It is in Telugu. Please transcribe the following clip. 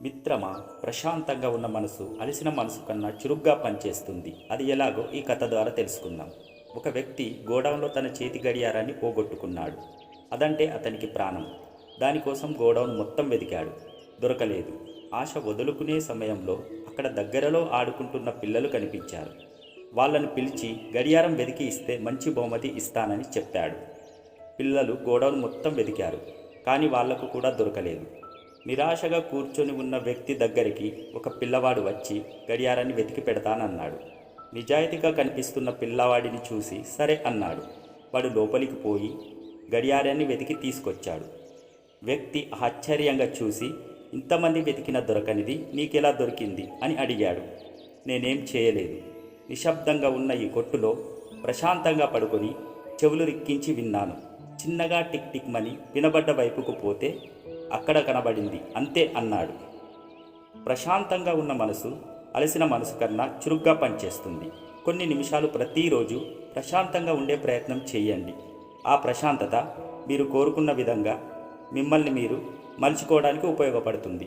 మిత్రమా, ప్రశాంతంగా ఉన్న మనసు అలసిన మనసు కన్నా చురుగ్గా పనిచేస్తుంది. అది ఎలాగో ఈ కథ ద్వారా తెలుసుకుందాం. ఒక వ్యక్తి గోడౌన్లో తన చేతి గడియారాన్ని పోగొట్టుకున్నాడు. అదంటే అతనికి ప్రాణం. దానికోసం గోడౌన్ మొత్తం వెతికాడు. దొరకలేదు. ఆశ వదులుకునే సమయంలో అక్కడ దగ్గరలో ఆడుకుంటున్న పిల్లలు కనిపించారు. వాళ్ళను పిలిచి గడియారం వెతికి ఇస్తే మంచి బహుమతి ఇస్తానని చెప్పాడు. పిల్లలు గోడౌన్ మొత్తం వెతికారు, కానీ వాళ్లకు కూడా దొరకలేదు. నిరాశగా కూర్చొని ఉన్న వ్యక్తి దగ్గరికి ఒక పిల్లవాడు వచ్చి గడియారాన్ని వెతికి పెడతానన్నాడు. నిజాయితీగా కనిపిస్తున్న పిల్లవాడిని చూసి సరే అన్నాడు. వాడు లోపలికి పోయి గడియారాన్ని వెతికి తీసుకొచ్చాడు. వ్యక్తి ఆశ్చర్యంగా చూసి, ఇంతమంది వెతికిన దొరకనిది నీకెలా దొరికింది అని అడిగాడు. నేనేం చేయలేదు. నిశ్శబ్దంగా ఉన్న ఈ కొట్టులో ప్రశాంతంగా పడుకొని చెవులు రిక్కించి విన్నాను. చిన్నగా టిక్ టిక్ మని వినబడ్డ వైపుకు పోతే అక్కడ కనబడింది, అంతే అన్నాడు. ప్రశాంతంగా ఉన్న మనసు అలసిన మనసు కన్నా చురుగ్గా పనిచేస్తుంది. కొన్ని నిమిషాలు ప్రతిరోజు ప్రశాంతంగా ఉండే ప్రయత్నం చేయండి. ఆ ప్రశాంతత మీరు కోరుకున్న విధంగా మిమ్మల్ని మీరు మలుచుకోవడానికి ఉపయోగపడుతుంది.